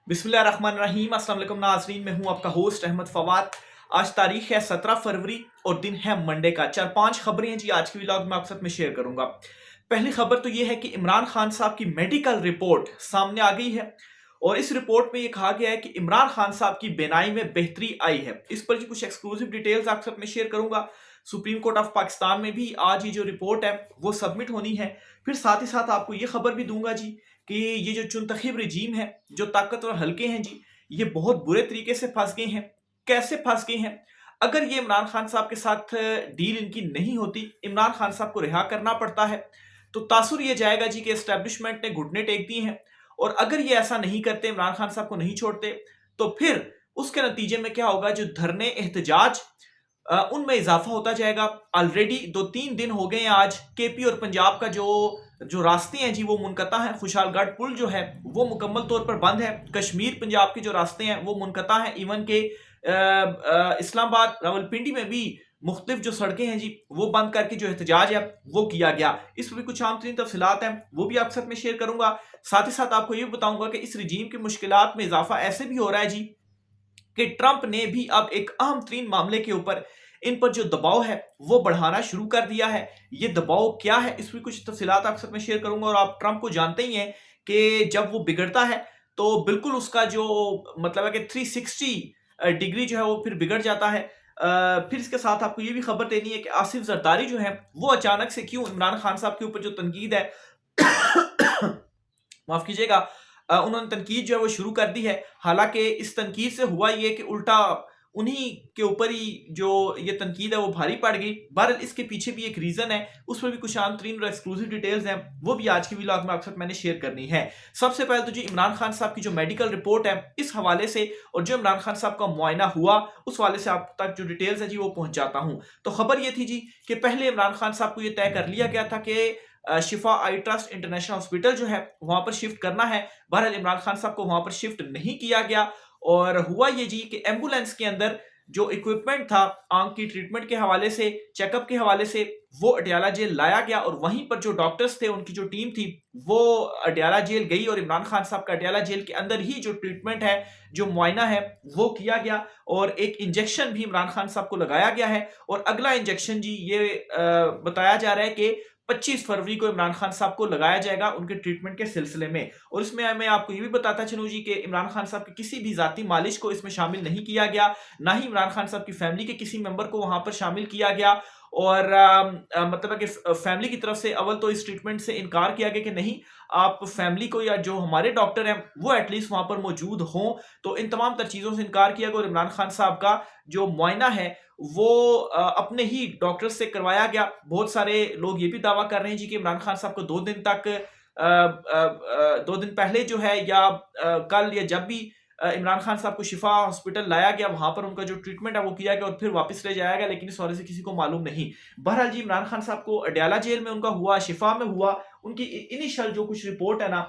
बिस्मिल्लाहिर्रहमानिर्रहीम। अस्सलाम वालेकुम नाज़रीन, मैं हूं आपका होस्ट अहमद फवाद। आज तारीख है 17 फरवरी और दिन है मंडे का। 4-5 खबरें हैं जी आज की व्लॉग में आप साथ में शेयर करूंगा। पहली खबर तो ये है कि इमरान खान साहब की मेडिकल रिपोर्ट सामने आ गई है और इस रिपोर्ट में ये कहा गया है कि इमरान खान साहब की बीनाई में बेहतरी आई है। इस पर जी कुछ एक्सक्लूसिव डिटेल्स आप साथ में शेयर करूंगा। सुप्रीम कोर्ट ऑफ पाकिस्तान में भी आज ये जो रिपोर्ट है वो सबमिट होनी है। फिर साथ ही साथ आपको ये खबर भी दूंगा जी कि ये जो चुनतखिब रजीम है, जो ताकतवर हल्के हैं जी, ये बहुत बुरे तरीके से फंस गए हैं। कैसे फंस गए हैं? अगर ये इमरान खान साहब के साथ डील इनकी नहीं होती, इमरान खान साहब को रिहा करना पड़ता है, तो तासुर ये जाएगा जी कि एस्टेब्लिशमेंट ने घुटने टेक दिए हैं। और अगर ये ऐसा नहीं करते, इमरान खान साहब को नहीं छोड़ते, तो फिर उसके नतीजे में क्या होगा? जो धरने एहतजाज उनमें इजाफा होता जाएगा। ऑलरेडी 2-3 दिन हो गए हैं आज। केपी और पंजाब का जो जो रास्ते हैं जी वो मुनकता हैं। खुशालगढ़ पुल जो है वो मुकम्मल तौर पर बंद है। कश्मीर पंजाब के जो रास्ते हैं वो मुनकता हैं। इवन के इस्लामाबाद रावलपिंडी में भी मुख्तलिफ जो सड़कें हैं जी वो बंद करके जो एहतजाज है वो किया गया। इस पर भी कुछ आम तरीन तफसीलात हैं, वो भी आप साथ में शेयर करूंगा। साथ ही साथ आपको ये बताऊंगा कि इस रजीम की मुश्किलात में इजाफा ऐसे भी हो रहा है जी कि ट्रंप ने भी अब एक अहम तरीन मामले के ऊपर इन पर जो दबाव है वो बढ़ाना शुरू कर दिया है। ये दबाव क्या है, इस पर कुछ तफसीलात आप साथ में शेयर करूंगा। और आप ट्रंप को जानते ही हैं कि जब वो बिगड़ता है तो बिल्कुल उसका जो मतलब है कि 360 डिग्री जो है वो फिर बिगड़ जाता है। फिर इसके साथ आपको ये भी खबर देनी है कि आसिफ जरदारी जो है वो अचानक से क्यों इमरान खान साहब के ऊपर जो तनकीद है माफ कीजिएगा, उन्होंने तनकीद जो है वो शुरू कर दी है। हालांकि इस तनकीद से हुआ ये कि उल्टा उन्हीं के ऊपर ही जो ये तनकीद है वो भारी पड़ गई। बहरहाल इसके पीछे भी एक रीजन है, उस पर भी कुछ आम तरीन और एक्सक्लूसिव डिटेल्स हैं, वो भी आज की व्लॉग में आप साथ मैंने शेयर करनी है। सबसे पहले तो जी इमरान खान साहब की जो मेडिकल रिपोर्ट है इस हवाले से, और जो इमरान खान साहब का मुआयना हुआ उस हवाले से आप तक जो डिटेल्स है जी वो पहुंचाता हूं। तो खबर ये थी जी कि पहले इमरान खान साहब को ये तय कर लिया गया था कि शिफा आई ट्रस्ट इंटरनेशनल हॉस्पिटल जो है वहां पर शिफ्ट करना है। बहरहाल इमरान खान साहब को वहां पर शिफ्ट नहीं किया गया और हुआ ये जी कि एम्बुलेंस के अंदर जो इक्विपमेंट था आंख की ट्रीटमेंट के हवाले से, चेकअप के हवाले से, वो अडयाला जेल लाया गया और वहीं पर जो डॉक्टर्स थे उनकी जो टीम थी वो अडयाला जेल गई और इमरान खान साहब का अडयाला जेल के अंदर ही जो ट्रीटमेंट है, जो मुआयना है वो किया गया और एक इंजेक्शन भी इमरान खान साहब को लगाया गया है। और अगला इंजेक्शन जी ये बताया जा रहा है कि 25 फरवरी को इमरान खान साहब को लगाया जाएगा उनके ट्रीटमेंट के सिलसिले में। और इसमें मैं आपको ये भी बताता चलूं जी कि इमरान खान साहब के किसी भी जाती मालिश को इसमें शामिल नहीं किया गया, ना ही इमरान खान साहब की फैमिली के किसी मेंबर को वहां पर शामिल किया गया। और मतलब है कि फैमिली की तरफ से अव्वल तो इस ट्रीटमेंट से इनकार किया गया कि नहीं, आप फैमिली को या जो हमारे डॉक्टर हैं वो एटलीस्ट वहां पर मौजूद हों। तो इन तमाम तर चीजों से इनकार किया गया और इमरान खान साहब का जो मुआयना है वो अपने ही डॉक्टर से करवाया गया। बहुत सारे लोग ये भी दावा कर रहे हैं जी कि इमरान खान साहब को 2 दिन तक 2 दिन पहले जो है या कल या जब भी इमरान खान साहब को शिफा हॉस्पिटल लाया गया वहां पर उनका जो ट्रीटमेंट है वो किया गया और फिर वापस ले जाया गया, लेकिन इस हवाले से किसी को मालूम नहीं। बहरहाल जी इमरान खान साहब को अडयाला जेल में उनका हुआ, शिफा में हुआ, उनकी इनिशियल जो कुछ रिपोर्ट है ना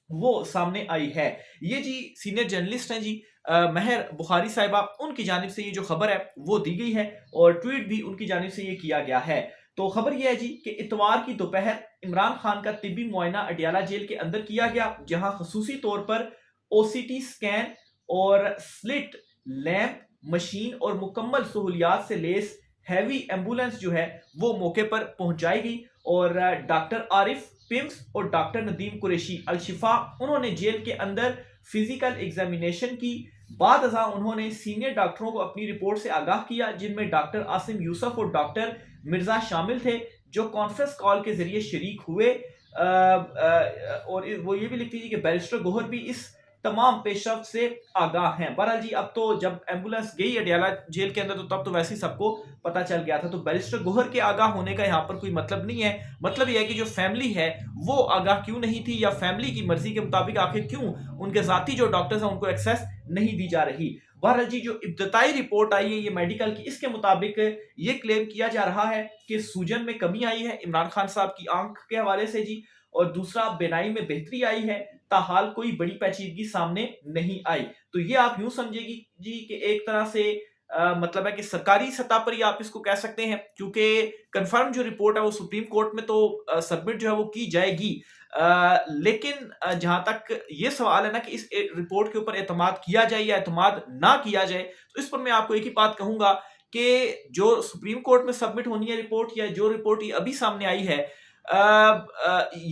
वो सामने आई है। ये जी सीनियर जर्नलिस्ट हैं जी महर बुखारी साहिबा, उनकी जानिब से ये जो खबर है वो दी गई है और ट्वीट भी उनकी जानिब से ये किया गया है। तो खबर ये है जी कि इतवार की दोपहर इमरान खान का तिब्बी मुआयना अडयाला जेल के अंदर किया गया, जहां खसूसी तौर पर ओसीटी स्कैन और स्लिट लैंप मशीन और मुकम्मल सहूलियात से लेस हैवी एम्बुलेंस जो है वो मौके पर पहुंचाई गई। और डॉक्टर आरिफ पिम्स और डॉक्टर नदीम कुरैशी अल शिफा उन्होंने जेल के अंदर फिजिकल एग्जामिनेशन की। बाद अज़ा उन्होंने सीनियर डॉक्टरों को अपनी रिपोर्ट से आगाह किया, जिनमें डॉक्टर आसिम यूसुफ और डॉक्टर मिर्जा शामिल थे, जो कॉन्फ्रेंस कॉल के जरिए शरीक हुए। और वो ये भी लिखती थी कि बैरिस्टर गोहर भी इस तमाम पेशरफ से आगाह हैं। बहरहाल जी अब तो जब एम्बुलेंस गई अडयाला जेल के अंदर तो तब तो वैसे ही सबको पता चल गया था। तो बैरिस्टर गोहर के आगाह होने का यहाँ पर कोई मतलब नहीं है। मतलब यह है कि जो फैमिली है वो आगाह क्यों नहीं थी, या फैमिली की मर्जी के मुताबिक आखिर क्यों उनके जाती जो डॉक्टर्स हैं उनको एक्सेस नहीं दी जा रही। बहरहाल जी जो इब्तदाई रिपोर्ट आई है ये मेडिकल की, इसके मुताबिक ये क्लेम किया जा रहा है कि सूजन में कमी आई है इमरान खान साहब की आंख के हवाले से जी, और दूसरा बेनाई में बेहतरी आई है। ताहाल कोई बड़ी पेचीदगी सामने नहीं आई। तो ये आप यूं समझेगी जी कि एक तरह से मतलब है कि सरकारी सतह पर ही आप इसको कह सकते हैं, क्योंकि कंफर्म जो रिपोर्ट है वो सुप्रीम कोर्ट में तो सबमिट जो है वो की जाएगी। लेकिन जहां तक ये सवाल है ना कि इस रिपोर्ट के ऊपर एतमाद किया जाए या एतमाद ना किया जाए, तो इस पर मैं आपको एक ही बात कहूंगा कि जो सुप्रीम कोर्ट में सबमिट होनी है रिपोर्ट, या जो रिपोर्ट ये अभी सामने आई है,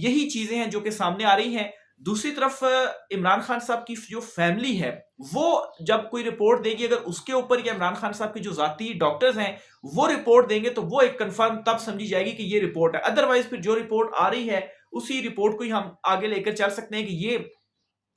यही चीजें हैं जो कि सामने आ रही हैं। दूसरी तरफ इमरान खान साहब की जो फैमिली है, वो जब कोई रिपोर्ट देगी, अगर उसके ऊपर या इमरान खान साहब के जो जाती डॉक्टर्स हैं वो रिपोर्ट देंगे, तो वो एक कंफर्म तब समझी जाएगी कि ये रिपोर्ट है। अदरवाइज फिर जो रिपोर्ट आ रही है उसी रिपोर्ट को ही हम आगे लेकर चल सकते हैं कि ये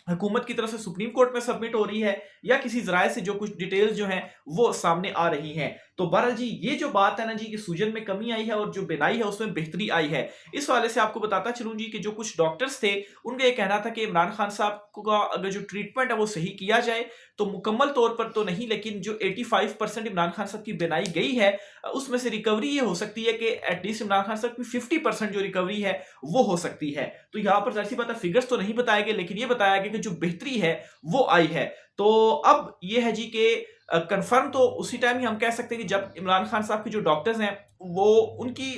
हुकूमत की तरफ से सुप्रीम कोर्ट में सबमिट हो रही है या किसी जराये से जो कुछ डिटेल्स जो हैं वो सामने आ रही हैं। तो बहरहाल जी, ये जो बात है ना जी कि सूजन में कमी आई है और जो बिनाई है उसमें बेहतरी आई है, इस वाले से आपको बताता चलूं जी कि जो कुछ डॉक्टर्स थे उनका ये कहना था कि इमरान खान साहब का अगर जो ट्रीटमेंट है वो सही किया जाए तो मुकम्मल तौर पर तो नहीं, लेकिन जो 85% इमरान खान साहब की बिनाई गई है उसमें से रिकवरी ये हो सकती है कि एटलीस्ट इमरान खान साहब की 50% जो रिकवरी है वो हो सकती है। तो यहाँ पर जाहिर सी बात है फिगर्स तो नहीं बताए गए, लेकिन ये बताया गया कि जो बेहतरी है वो आई है। तो अब ये है जी कि कंफर्म तो उसी टाइम ही हम कह सकते हैं कि जब इमरान खान साहब के जो डॉक्टर्स हैं वो उनकी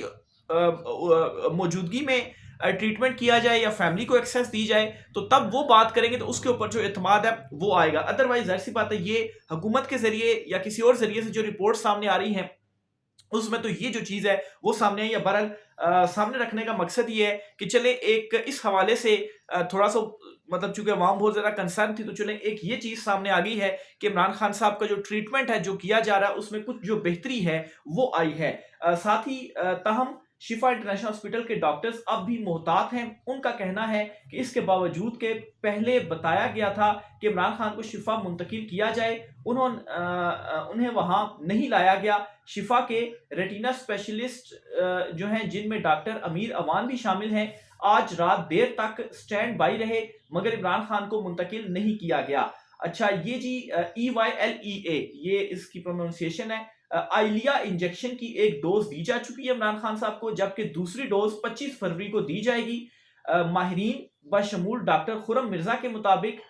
मौजूदगी में ट्रीटमेंट किया जाए या फैमिली को एक्सेस दी जाए, तो तब वो बात करेंगे, तो उसके ऊपर जो एतमाद है वो आएगा। अदरवाइज जाहिर सी बात है ये हुकूमत के जरिए या किसी और जरिए से जो रिपोर्ट सामने आ रही है उसमें तो ये जो चीज है वो सामने आई है। बहरहाल सामने रखने का मकसद ये है कि चले एक इस हवाले से थोड़ा सा मतलब चूंकि अवाम बहुत ज्यादा कंसर्न थी, तो चले एक ये चीज सामने आ गई है कि इमरान खान साहब का जो ट्रीटमेंट है जो किया जा रहा है उसमें कुछ जो बेहतरी है वो आई है। साथ ही ताहम शिफा इंटरनेशनल हॉस्पिटल के डॉक्टर्स अब भी मोहतात हैं। उनका कहना है कि इसके बावजूद के पहले बताया गया था कि इमरान खान को शिफा मुंतकिल किया जाए, उन्हें वहां नहीं लाया गया। शिफा के रेटिना स्पेशलिस्ट जो हैं जिनमें डॉक्टर अमीर अवान भी शामिल हैं, आज रात देर तक स्टैंड बाई रहे मगर इमरान खान को मुंतकिल नहीं किया गया। अच्छा ये जी EYLEA ये इसकी प्रोनाउंसिएशन है। आइलिया इंजेक्शन की एक डोज दी जा चुकी है इमरान खान साहब को, जबकि दूसरी डोज 25 फरवरी को दी जाएगी। माहिरीन बशमूल डॉक्टर खुरम मिर्जा के मुताबिक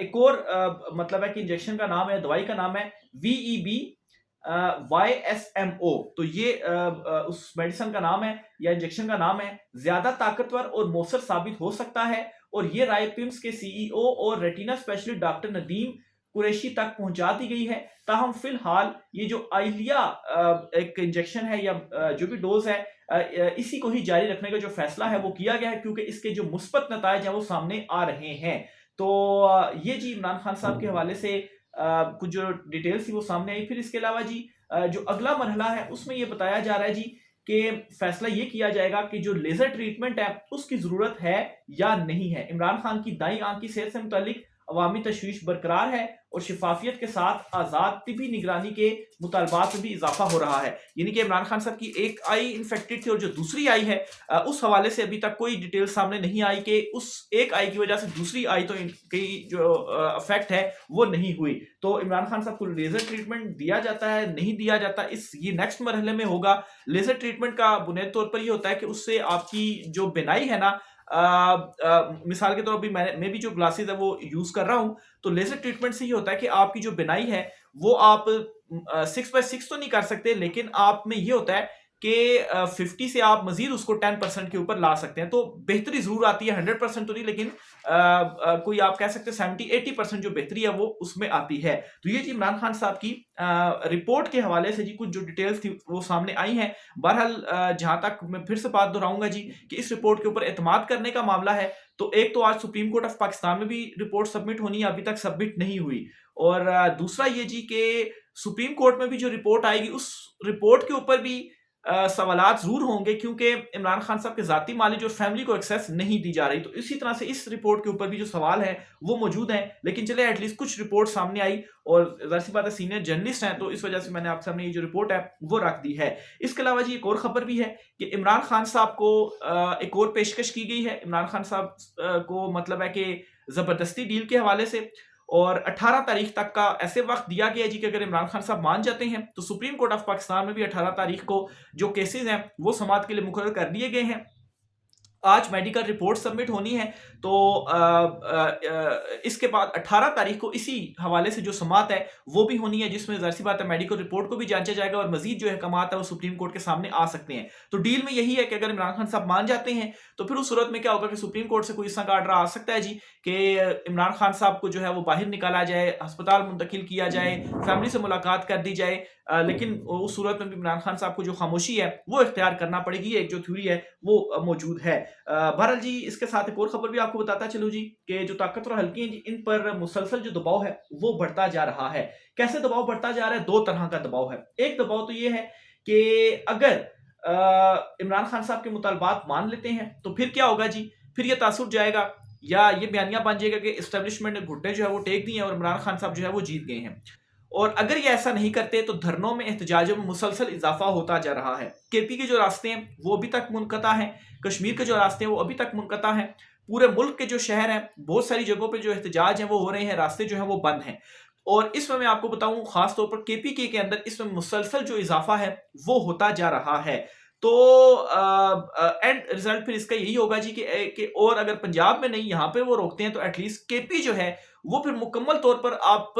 एक और मतलब है कि इंजेक्शन का नाम है, दवाई का नाम है VEB YSMO। तो ये उस मेडिसिन का नाम है या इंजेक्शन का नाम है, ज्यादा ताकतवर और मौसर साबित हो सकता है। और ये राय पिम्स के CEO और retina specialist doctor Nadeem Qureshi तक पहुंचा दी गई है। ताहम फिलहाल ये जो आइलिया एक इंजेक्शन है या जो भी डोज है इसी को ही जारी रखने का जो फैसला है वो किया गया है, क्योंकि इसके जो मुस्बत नताइज हैं वो सामने आ रहे हैं। तो ये जी इमरान खान साहब के हवाले से कुछ जो डिटेल्स थी वो सामने आई। फिर इसके अलावा जी जो अगला मरहला है उसमें ये बताया जा रहा है जी कि फैसला ये किया जाएगा कि जो लेजर ट्रीटमेंट है उसकी जरूरत है या नहीं है। इमरान खान की दाईं आंख की सेहत से मुतालिक अवामी तशवीश बरकरार है और शिफाफियत के साथ आजाद तिबी निगरानी के मुतालबात में भी इजाफा हो रहा है। यानी कि इमरान खान साहब की एक आई इन्फेक्टेड थी और जो दूसरी आई है उस हवाले से अभी तक कोई डिटेल सामने नहीं आई कि उस एक आई की वजह से दूसरी आई तो की जो इफेक्ट है वो नहीं हुई। तो इमरान खान साहब को लेजर ट्रीटमेंट दिया जाता है नहीं दिया जाता, इस ये नेक्स्ट मरहले में होगा। लेजर ट्रीटमेंट का बुनियादी तौर पर ये होता है कि उससे आपकी जो बिनाई है ना, मिसाल के तौर पर मैं भी जो ग्लासेस है वो यूज कर रहा हूं, तो लेजर ट्रीटमेंट से ये होता है कि आपकी जो बिनाई है वो आप 6/6 तो नहीं कर सकते, लेकिन आप में ये होता है कि 50 से आप मजीद उसको 10% के ऊपर ला सकते हैं। तो बेहतरी जरूर आती है, 100% तो नहीं, लेकिन कोई आप कह सकते हैं 70-80% जो बेहतरी है वो उसमें आती है। तो ये जी इमरान खान साहब की रिपोर्ट के हवाले से जी कुछ जो डिटेल्स थी वो सामने आई हैं। बहरहाल जहां तक मैं फिर से बात दोहराऊंगा जी कि इस रिपोर्ट के ऊपर एतमाद करने का मामला है, तो एक तो आज सुप्रीम कोर्ट ऑफ पाकिस्तान में भी रिपोर्ट सबमिट होनी है, अभी तक सबमिट नहीं हुई। और दूसरा ये जी कि सुप्रीम कोर्ट में भी जो रिपोर्ट आएगी उस रिपोर्ट के ऊपर भी सवालात जरूर होंगे, क्योंकि इमरान खान साहब के जाती माली जो फैमिली को एक्सेस नहीं दी जा रही। तो इसी तरह से इस रिपोर्ट के ऊपर भी जो सवाल है वो मौजूद हैं। लेकिन चले एटलीस्ट कुछ रिपोर्ट सामने आई और जाहिर सी बात है सीनियर जर्नलिस्ट हैं, तो इस वजह से मैंने आपके सामने ये जो रिपोर्ट है वो रख दी है। इसके अलावा जी एक और खबर भी है कि इमरान खान साहब को एक और पेशकश की गई है। इमरान खान साहब को मतलब है कि जबरदस्ती डील के हवाले से, और 18 तारीख तक का ऐसे वक्त दिया गया है जी कि अगर इमरान खान साहब मान जाते हैं तो सुप्रीम कोर्ट ऑफ पाकिस्तान में भी 18 तारीख को जो केसेस हैं वो समाअत के लिए मुकर्रर कर दिए गए हैं। آج میڈیکل رپورٹ سبمٹ ہونی ہے، تو اس کے بعد 18 تاریخ کو اسی حوالے سے جو سماعت ہے وہ بھی ہونی ہے، جس میں ظاہر سی بات ہے میڈیکل رپورٹ کو بھی جانچا جائے گا اور مزید جو احکامات ہے وہ سپریم کورٹ کے سامنے آ سکتے ہیں۔ تو ڈیل میں یہی ہے کہ اگر عمران خان صاحب مان جاتے ہیں تو پھر اس صورت میں کیا ہوگا کہ سپریم کورٹ سے کوئی اس طرح کا آرڈر آ سکتا ہے جی کہ عمران خان صاحب کو جو ہے وہ باہر نکالا جائے، ہسپتال منتقل کیا جائے، فیملی سے ملاقات کر دی جائے، لیکن اس صورت میں بھی عمران خان صاحب کو جو خاموشی ہے وہ اختیار کرنا پڑے گی، ایک جو تھیوری ہے وہ موجود ہے۔ بہرحال جی اس کے ساتھ ایک اور خبر بھی آپ کو بتاتا چلوں جی کہ جو طاقتور حلقے ہیں جی ان پر مسلسل جو دباؤ ہے وہ بڑھتا جا رہا ہے۔ کیسے دباؤ بڑھتا جا رہا ہے؟ دو طرح کا دباؤ ہے۔ ایک دباؤ تو یہ ہے کہ اگر عمران خان صاحب کے مطالبات مان لیتے ہیں تو پھر کیا ہوگا جی؟ پھر یہ تاثر جائے گا یا یہ بیانیہ بن جائے گا کہ اسٹیبلشمنٹ نے گھٹنے جو ہے وہ ٹیک دیے ہیں اور عمران خان صاحب جو ہے وہ جیت گئے ہیں۔ اور اگر یہ ایسا نہیں کرتے تو دھرنوں میں، احتجاجوں میں مسلسل اضافہ ہوتا جا رہا ہے۔ کے پی کے جو راستے ہیں وہ ابھی تک منقطع ہیں، کشمیر کے جو راستے ہیں وہ ابھی تک منقطع ہیں، پورے ملک کے جو شہر ہیں بہت ساری جگہوں پہ جو احتجاج ہیں وہ ہو رہے ہیں، راستے جو ہیں وہ بند ہیں۔ اور اس میں آپ کو بتاؤں خاص طور پر کے پی کے اندر اس میں مسلسل جو اضافہ ہے وہ ہوتا جا رہا ہے۔ تو اینڈ رزلٹ پھر اس کا یہی ہوگا جی کہ اور اگر پنجاب میں نہیں یہاں پہ وہ روکتے ہیں تو ایٹ لیسٹ کے پی جو ہے وہ پھر مکمل طور پر آپ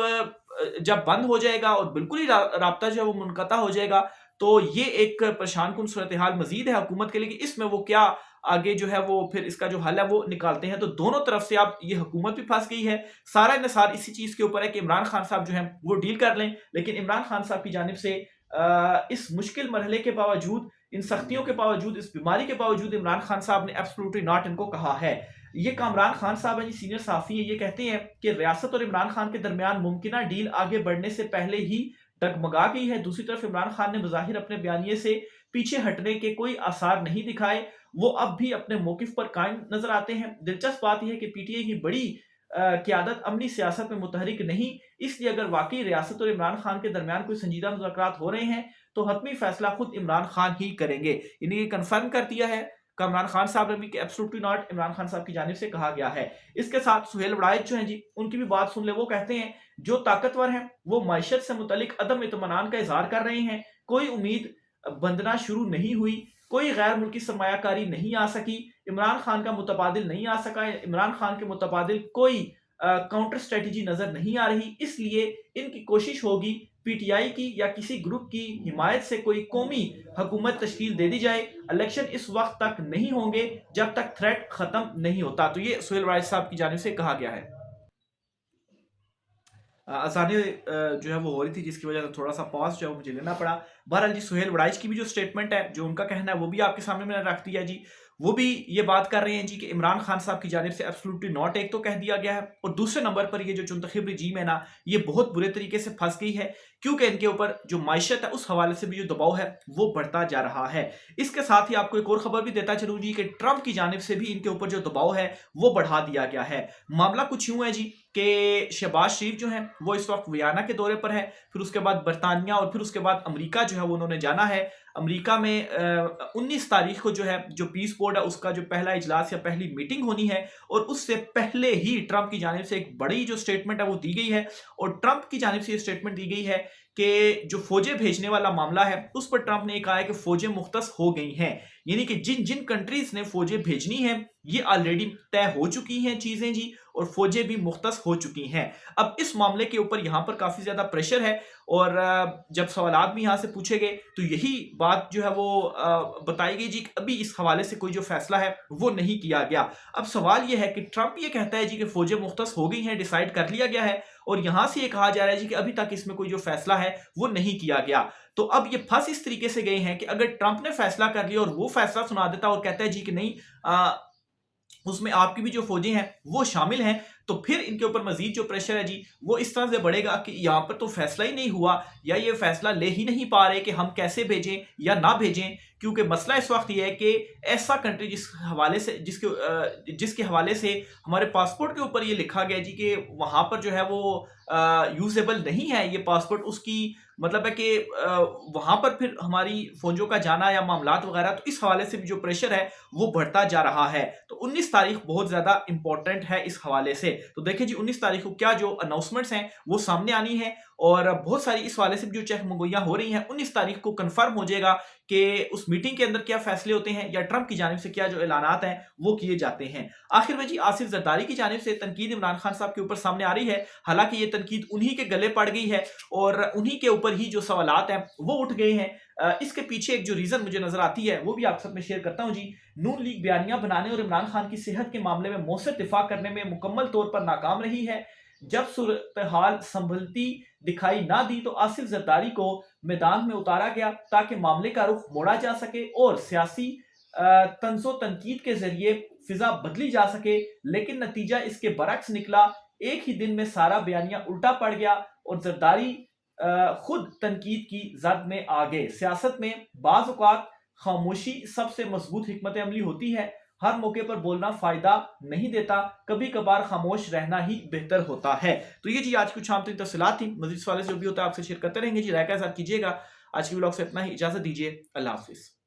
جب بند ہو جائے گا اور بالکل ہی رابطہ جو ہے وہ منقطع ہو جائے گا تو یہ ایک پریشان کن صورتحال مزید ہے حکومت کے لیے کہ اس میں وہ کیا آگے جو ہے وہ پھر اس کا جو حل ہے وہ نکالتے ہیں۔ تو دونوں طرف سے آپ یہ حکومت بھی پھنس گئی ہے، سارا انحصار اسی چیز کے اوپر ہے کہ عمران خان صاحب جو ہیں وہ ڈیل کر لیں، لیکن عمران خان صاحب کی جانب سے اس مشکل مرحلے کے باوجود، ان سختیوں کے باوجود، اس بیماری کے باوجود عمران خان صاحب نے ایبسولوٹلی ناٹ ان کو کہا ہے۔ یہ کامران خان صاحب ہیں، سینئر صحافی ہیں، یہ کہتے ہیں کہ ریاست اور عمران خان کے درمیان ممکنہ ڈیل آگے بڑھنے سے پہلے ہی ڈگمگا گئی ہے۔ دوسری طرف عمران خان نے بظاہر اپنے بیانیے سے پیچھے ہٹنے کے کوئی آثار نہیں دکھائے، وہ اب بھی اپنے موقف پر قائم نظر آتے ہیں۔ دلچسپ بات یہ ہے کہ پی ٹی آئی کی بڑی قیادت عملی سیاست میں متحرک نہیں، اس لیے اگر واقعی ریاست اور عمران خان کے درمیان کوئی سنجیدہ مذاکرات ہو رہے ہیں تو حتمی فیصلہ خود عمران خان ہی کریں گے۔ انہیں یہ کنفرم کر دیا ہے کامران خان صاحب نے بھی کہ ایبسولوٹلی ناٹ عمران خان صاحب کی جانب سے کہا گیا ہے۔ اس کے ساتھ سہیل وڑائچ جو ہیں جی ان کی بھی بات سن لے، وہ کہتے ہیں جو طاقتور ہیں وہ معیشت سے متعلق عدم اطمینان کا اظہار کر رہے ہیں، کوئی امید بندنا شروع نہیں ہوئی، کوئی غیر ملکی سرمایہ کاری نہیں آ سکی، عمران خان کا متبادل نہیں آ سکا، عمران خان کے متبادل کوئی کاؤنٹر اسٹریٹجی نظر نہیں آ رہی، اس لیے ان کی کوشش ہوگی پی ٹی آئی کی یا کسی گروپ کی حمایت سے کوئی قومی حکومت تشکیل دے دی جائے۔ الیکشن اس وقت تک نہیں ہوں گے جب تک تھریٹ ختم نہیں ہوتا۔ تو یہ سہیل وڑائچ صاحب کی جانب سے کہا گیا ہے۔ آسانی جو ہے وہ ہو رہی تھی جس کی وجہ سے تھوڑا سا پاس جو ہے وہ مجھے لینا پڑا۔ بہرحال جی سہیل وڑائچ کی بھی جو سٹیٹمنٹ ہے، جو ان کا کہنا ہے وہ بھی آپ کے سامنے میں نے رکھ دیا جی۔ وہ بھی یہ بات کر رہے ہیں جی کہ عمران خان صاحب کی جانب سے ایبسولوٹلی ناٹ ایک تو کہہ دیا گیا ہے، اور دوسرے نمبر پر یہ جو چنتخب رجیم ہے نا یہ بہت برے طریقے سے پھنس گئی ہے، کیونکہ ان کے اوپر جو معیشت ہے اس حوالے سے بھی جو دباؤ ہے وہ بڑھتا جا رہا ہے۔ اس کے ساتھ ہی آپ کو ایک اور خبر بھی دیتا چلوں جی کہ ٹرمپ کی جانب سے بھی ان کے اوپر جو دباؤ ہے وہ بڑھا دیا گیا ہے۔ معاملہ کچھ یوں ہے جی کہ شہباز شریف جو ہیں وہ اس وقت ویانا کے دورے پر ہے، پھر اس کے بعد برطانیہ اور پھر اس کے بعد امریکہ جو ہے وہ انہوں نے جانا ہے۔ امریکہ میں 19 تاریخ کو جو ہے جو پیس بورڈ ہے اس کا جو پہلا اجلاس یا پہلی میٹنگ ہونی ہے، اور اس سے پہلے ہی ٹرمپ کی جانب سے ایک بڑی جو سٹیٹمنٹ ہے وہ دی گئی ہے، اور ٹرمپ کی جانب سے یہ سٹیٹمنٹ دی گئی ہے کہ جو فوجیں بھیجنے والا معاملہ ہے اس پر ٹرمپ نے کہا ہے کہ فوجیں مختص ہو گئی ہیں، یعنی کہ جن جن کنٹریز نے فوجیں بھیجنی ہیں یہ آلریڈی طے ہو چکی ہیں چیزیں جی، اور فوجیں بھی مختص ہو چکی ہیں۔ اب اس معاملے کے اوپر یہاں پر کافی زیادہ پریشر ہے، اور جب سوالات بھی یہاں سے پوچھے گئے تو یہی بات جو ہے وہ بتائی گئی جی کہ ابھی اس حوالے سے کوئی جو فیصلہ ہے وہ نہیں کیا گیا۔ اب سوال یہ ہے کہ ٹرمپ یہ کہتا ہے جی کہ فوجیں مختص ہو گئی ہیں، ڈیسائیڈ کر لیا گیا ہے، اور یہاں سے یہ کہا جا رہا ہے جی کہ ابھی تک اس میں کوئی جو فیصلہ ہے وہ نہیں کیا گیا۔ تو اب یہ پھنس اس طریقے سے گئے ہیں کہ اگر ٹرمپ نے فیصلہ کر لیا اور وہ فیصلہ سنا دیتا اور کہتا ہے جی کہ نہیں اس میں آپ کی بھی جو فوجیں ہیں وہ شامل ہیں، تو پھر ان کے اوپر مزید جو پریشر ہے جی وہ اس طرح سے بڑھے گا کہ یہاں پر تو فیصلہ ہی نہیں ہوا، یا یہ فیصلہ لے ہی نہیں پا رہے کہ ہم کیسے بھیجیں یا نہ بھیجیں، کیونکہ مسئلہ اس وقت یہ ہے کہ ایسا کنٹری جس کے حوالے سے ہمارے پاسپورٹ کے اوپر یہ لکھا گیا جی کہ وہاں پر جو ہے وہ یوزیبل نہیں ہے یہ پاسپورٹ، اس کی مطلب ہے کہ وہاں پر پھر ہماری فوجوں کا جانا یا معاملات وغیرہ، تو اس حوالے سے بھی جو پریشر ہے وہ بڑھتا جا رہا ہے۔ تو 19 تاریخ بہت زیادہ امپورٹنٹ ہے اس حوالے سے۔ تو دیکھیں جی 19 تاریخ کو کیا جو اناؤنسمنٹس ہیں وہ سامنے آنی ہے، اور بہت ساری اس حوالے سے جو چہمگوئیاں ہو رہی ہیں 19 تاریخ کو کنفرم ہو جائے گا کہ اس میٹنگ کے اندر کیا فیصلے ہوتے ہیں یا ٹرمپ کی جانب سے کیا جو اعلانات ہیں وہ کیے جاتے ہیں۔ آخر میں جی آصف زرداری کی جانب سے تنقید عمران خان صاحب کے اوپر سامنے آ رہی ہے، حالانکہ یہ تنقید انہی کے گلے پڑ گئی ہے اور انہی کے اوپر ہی جو سوالات ہیں وہ اٹھ گئے ہیں۔ اس کے پیچھے ایک جو ریزن مجھے نظر آتی ہے وہ بھی آپ سب میں شیئر کرتا ہوں جی۔ نون لیگ بیانیاں بنانے اور عمران خان کی صحت کے معاملے میں مؤثر دفاع کرنے میں مکمل طور پر ناکام رہی ہے۔ جب صورتحال سنبھلتی دکھائی نہ دی تو آصف زرداری کو میدان میں اتارا گیا تاکہ معاملے کا رخ موڑا جا سکے اور سیاسی طنز و تنقید کے ذریعے فضا بدلی جا سکے، لیکن نتیجہ اس کے برعکس نکلا۔ ایک ہی دن میں سارا بیانیہ الٹا پڑ گیا اور زرداری خود تنقید کی زد میں آ گئے۔ سیاست میں بعض اوقات خاموشی سب سے مضبوط حکمت عملی ہوتی ہے، ہر موقع پر بولنا فائدہ نہیں دیتا، کبھی کبھار خاموش رہنا ہی بہتر ہوتا ہے۔ تو یہ جی آج کچھ عام ترین تفصیلات تھیں، مزید سوالات جو بھی ہوتا ہے آپ سے شیئر کرتے رہیں گے جی، رائے کا اظہار کیجیے گا۔ آج کی ولاگ سے اتنا ہی، اجازت دیجیے، اللہ حافظ۔